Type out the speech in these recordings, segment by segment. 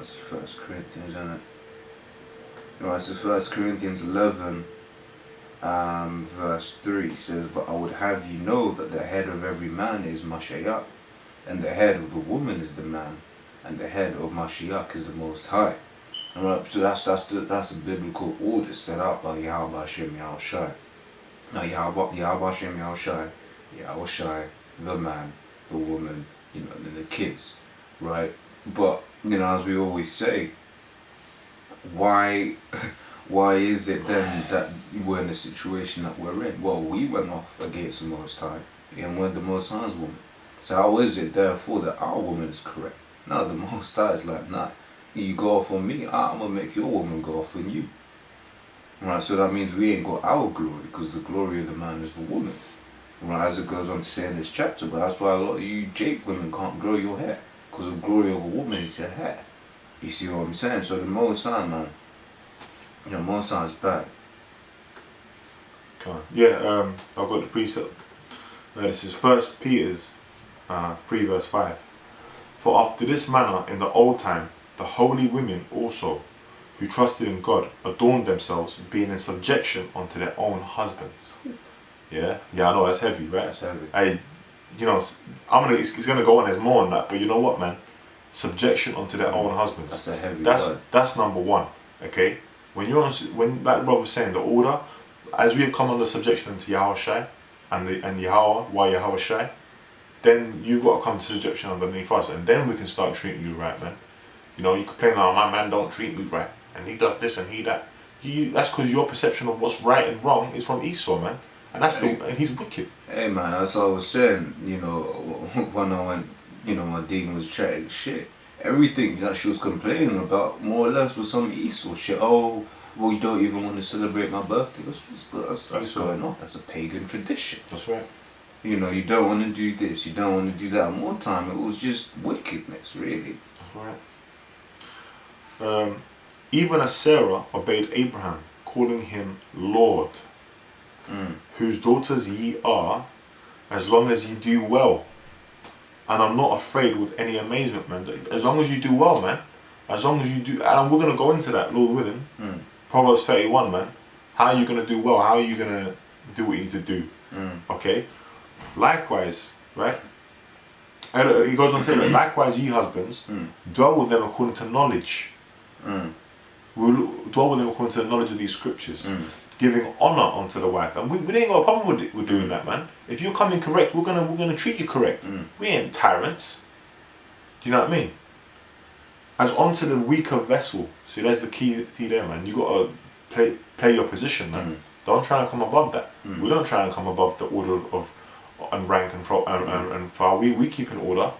it's 1 Corinthians, isn't it? Right, so 1 Corinthians 11, verse 3 says, "But I would have you know that the head of every man is Mashiach, and the head of the woman is the man, and the head of Mashiach is the Most High." Alright, so that's a biblical order set out by Yahweh Hashem Yahushai. Now Yahweh Hashem Yahushai, the man, the woman, and the kids, right? But as we always say, why is it then that we're in the situation that we're in? Well, we went off against the Most High, and we're the Most High's woman. So how is it therefore that our woman is correct? Now the Most High is like, nah, you go off on me, I'm gonna make your woman go off on you. Right, so that means we ain't got our glory, because the glory of the man is the woman. Right, as it goes on to say in this chapter, but that's why a lot of you Jake women can't grow your hair, because the glory of a woman is your hair. You see what I'm saying? So the Most High, man, Most High is bad. Yeah, I've got the precept. This is 1 Peter's 3 verse 5. "For after this manner in the old time, the holy women also, who trusted in God, adorned themselves, being in subjection unto their own husbands." Yeah, I know that's heavy, right? That's heavy. It's gonna go on. There's more on that, but you know what, man? Subjection unto their own husbands. That's a heavy word. That's number one. Okay, when that brother was saying the order, as we have come under subjection unto Yahushai and Yahweh, why Yahushai, then you got to come to subjection underneath us, and then we can start treating you right, man. You complain, "Oh, my man don't treat me right, and he does this and he that." That's because your perception of what's right and wrong is from Esau, man, and and he's wicked. Hey, man, that's what I was saying. When I went, my dean was chatting shit. Everything that she was complaining about, more or less, was some Esau shit. Oh, well, you don't even want to celebrate my birthday. That's going off. That's a pagan tradition. That's right. You don't want to do this. You don't want to do that. And one time, it was just wickedness, really. That's right. Even as Sarah obeyed Abraham, calling him Lord, whose daughters ye are, as long as ye do well, and are not afraid with any amazement, man. As long as you do well, man. As long as you do, and we're going to go into that, Lord willing. Proverbs 31, man. How are you going to do well? How are you going to do what you need to do? Okay? Likewise, right? And he goes on to say, "Likewise, ye husbands, dwell with them according to knowledge." We'll dwell with them according to the knowledge of these scriptures, giving honor unto the wife. And we ain't got a problem with doing that, man. If you're coming correct, we're gonna treat you correct. We ain't tyrants. Do you know what I mean? As onto the weaker vessel. See, there's the key there, man. You gotta play your position, man. Don't try and come above that. We don't try and come above the order of and rank and file. We keep in order.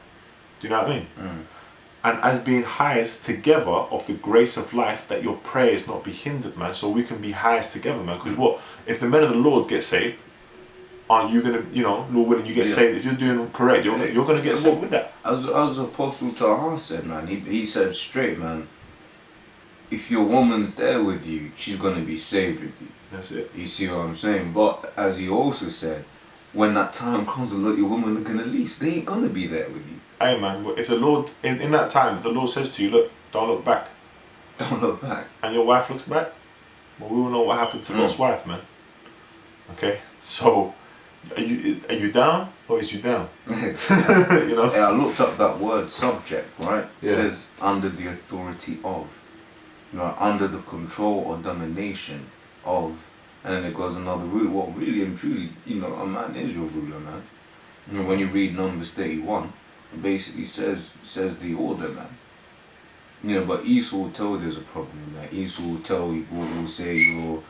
Do you know what I mean? And as being highest together of the grace of life, that your prayers not be hindered, man. So we can be highest together, man. Because what if the men of the Lord get saved? Aren't you gonna, Lord willing, you get saved? If you're doing correct, you're gonna get saved with that. As Apostle Tahar said, man, he said straight, man. If your woman's there with you, she's gonna be saved with you. That's it. You see what I'm saying? But as he also said, when that time comes, a lot of your women are gonna leave. They ain't gonna be there with you. Hey, man, if the Lord in that time, if the Lord says to you, "Look, don't look back," don't look back, and your wife looks back, well, we all know what happened to Lot's wife, man. Okay, so are you down or is you down? Yeah, I looked up that word subject, right? It says under the authority of, under the control or domination of, and then it goes another root. Well, really and truly, a man is your ruler, man. When you read Numbers 31, it basically says the order, man. But Esau will tell there's a problem, man. Esau will tell you, will say you're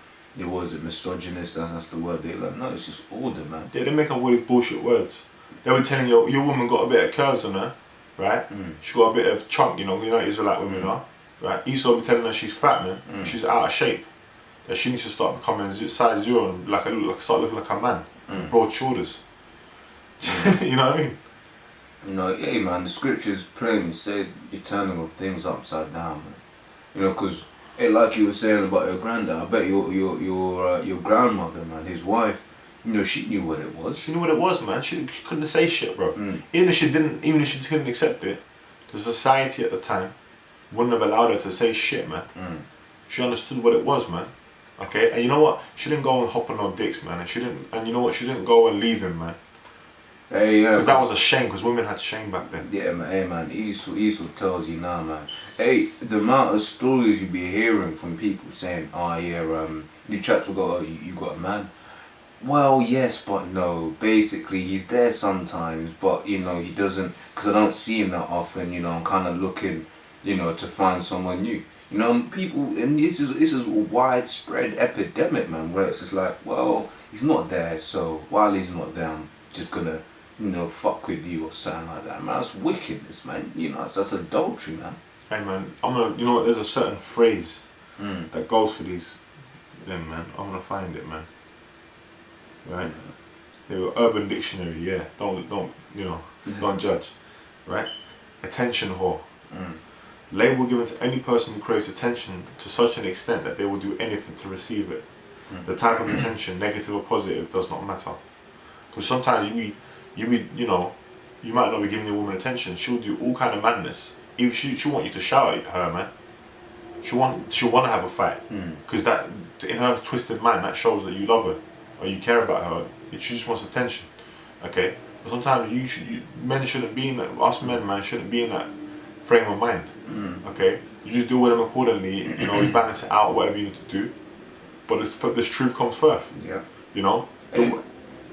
was it misogynist? That's the word they like. No, it's just order, man. Yeah, they make up all these bullshit words. They were telling you your woman got a bit of curves on her, right? She got a bit of chunk, Israelite women are, right? Esau be telling her she's fat, man. She's out of shape. That she needs to start becoming size 0 and start looking like a man, broad shoulders. You know what I mean? Yeah, man. The scriptures plainly say you're turning of things upside down, man. Because like you were saying about your granddad, I bet your grandmother, man, his wife, she knew what it was. She knew what it was, man. She couldn't say shit, bro. Even if she couldn't accept it, the society at the time wouldn't have allowed her to say shit, man. Mm. She understood what it was, man. Okay, and you know what? She didn't go and hop on no dicks, man. And you know what? She didn't go and leave him, man. Hey, yeah. Because that was a shame. Because women had shame back then. Yeah, man. Hey, man. Esau tells you now, man. Hey, the amount of stories you be hearing from people saying, "Oh yeah, you chaps will go, oh, you got a man." Well, yes, but no. Basically, he's there sometimes, but you know he doesn't. Because I don't see him that often. You know, I'm kind of looking, you know, to find someone new. You know, people, and this is a widespread epidemic, man. Where it's just like, well, he's not there, so while he's not there, I'm just gonna, you know, fuck with you or something like that. Man, that's wickedness, man. You know, that's adultery, man. Hey, man, you know what? There's a certain phrase that goes for these, them, man. I'm gonna find it, man. Right? They were Urban Dictionary, yeah. Don't you know? Don't judge, right? Attention whore. Label given to any person who craves attention to such an extent that they will do anything to receive it. The type of attention, negative or positive, does not matter. Because sometimes you know, you might not be giving your woman attention. She'll do all kind of madness. She'll want you to shout at her, man. She'll want to have a fight. Because that, in her twisted mind, that shows that you love her or you care about her. She just wants attention. Okay. But sometimes men shouldn't be in that. Us men, man, shouldn't be in that frame of mind. Okay, you just deal with them accordingly. You know, you balance it out, whatever you need to do. But this truth comes first. Yeah. You know.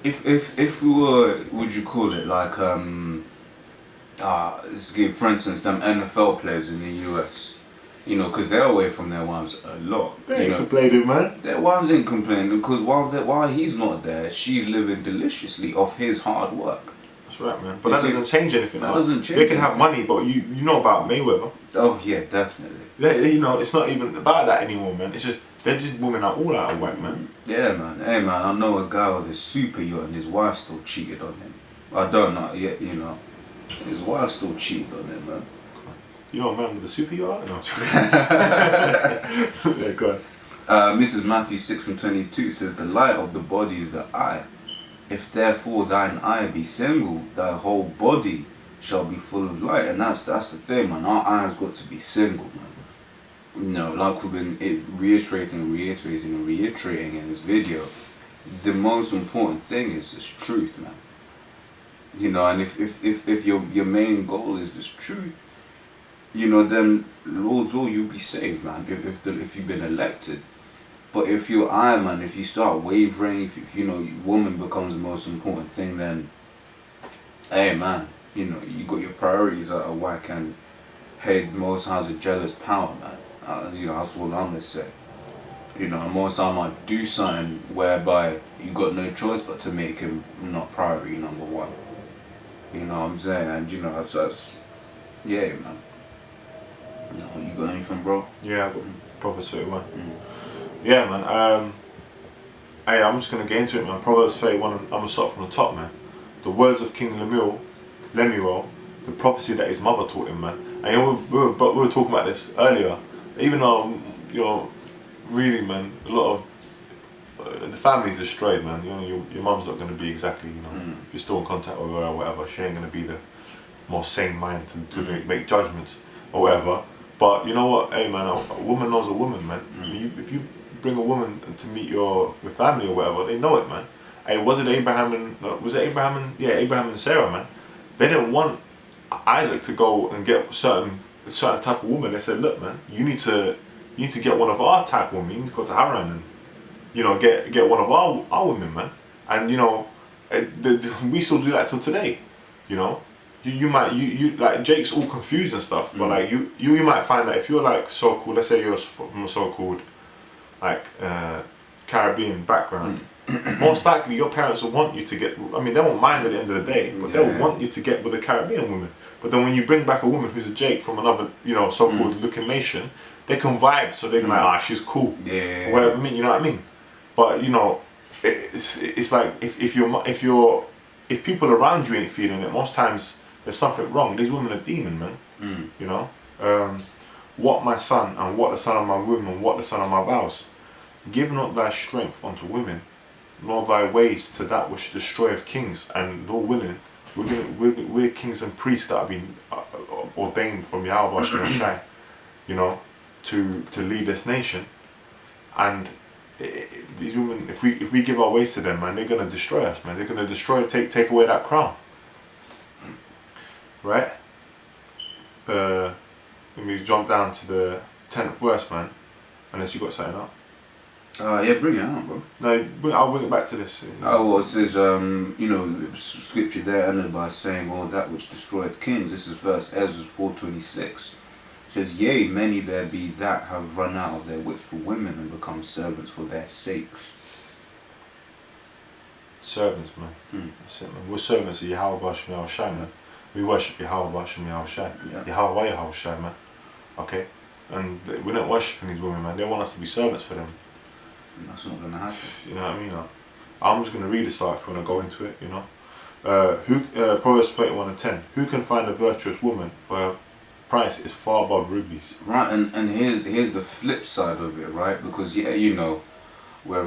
If we were, would you call it like let's give for instance them NFL players in the US. You know, because they're away from their wives a lot. They ain't complaining, man. Their wives ain't complaining because while he's not there, she's living deliciously off his hard work. That's right, man. But that doesn't change anything. That doesn't change. They can have money, but you know about Mayweather. Oh yeah, definitely. You know, it's not even about that anymore, man. It's just they're just women are all out of whack, man. Yeah, man. Hey, man. I know a guy with a super yacht and his wife still cheated on him. I don't know yet, you know. His wife still cheated on him, man. You know a man with a super yacht? No. Yeah, go on. Mrs. Matthew 6:22 says, "The light of the body is the eye. If therefore thine eye be single, thy whole body shall be full of light." And that's the thing, man. Our eyes got to be single, man. You know, like we've been reiterating in this video, the most important thing is this truth, man. You know, and if your main goal is this truth, you know, then Lord's will, you'll be saved, man. If you've been elected. But if your eye, man, if you start wavering, if you know, woman becomes the most important thing, then, hey, man, you know, you got your priorities out of whack, and hey, the Most High has a jealous power, man. You know, that's all I'm gonna say. You know, Most High might do something whereby you got no choice but to make him not priority number one. You know what I'm saying? And you know, that's yeah, man. No, you got anything, bro? Yeah, I've got Proverbs 31. Yeah, man. Hey, I'm just gonna get into it, man. Proverbs 31. I'm gonna start from the top, man. The words of King Lemuel, the prophecy that his mother taught him, man. And you know, we were talking about this earlier. Even though, you know, really, man, a lot of the family's destroyed, man. You know, your mum's not gonna be exactly, you know, if you're still in contact with her or whatever. She ain't gonna be the more sane mind to make judgments or whatever. But you know what, hey, man, a woman knows a woman, man. If you bring a woman to meet your family or whatever, they know it, man. Hey, Abraham and Sarah, man? They didn't want Isaac to go and get a certain type of woman. They said, look, man, you need to get one of our type of women. You need to go to Haran and, you know, get one of our women, man. And you know, we still do that till today. You know, you might like Jake's all confused and stuff, but like you might find that if you're like so-called, let's say you're from a so-called like Caribbean background, most likely your parents will want you to get, I mean, they won't mind at the end of the day, but they'll want you to get with a Caribbean woman. But then when you bring back a woman who's a Jake from another, you know, so-called looking nation, they can vibe, so they're like, she's cool, or whatever. I mean, you know what I mean? But you know, it's like if people around you ain't feeling it, most times there's something wrong. These women are demon, man. You know, what my son and what the son of my womb and what the son of my vows. Give not thy strength unto women, nor thy ways to that which destroyeth kings. And Lord willing, we're kings and priests that have been ordained from Yahweh Shai you know, to lead this nation. And these women, if we give our ways to them, man, they're gonna destroy us, man. They're gonna destroy, take away that crown, right? Let me jump down to the 10th verse, man. Unless you got something up. Yeah, bring it on, bro. No, I'll bring it back to this. Oh, well, it says, you know, scripture there ended by saying, all that which destroyeth kings. This is verse Ezra 4:26. It says, yea, many there be that have run out of their wits for women and become servants for their sakes. Servants, man. That's it, man. We're servants of Yahweh Bashmi Al Shai, man. We worship Yahweh Bashmi Al Shai. Yahweh Al Shai, man. Okay? And we're not worshipping these women, man. They want us to be servants for them. That's not going to happen. You know what I mean? I'm just going to read this out if you want to go into it, you know. Proverbs 31:10. Who can find a virtuous woman, for her price is far above rubies? Right, and here's the flip side of it, right? Because, yeah, you know, where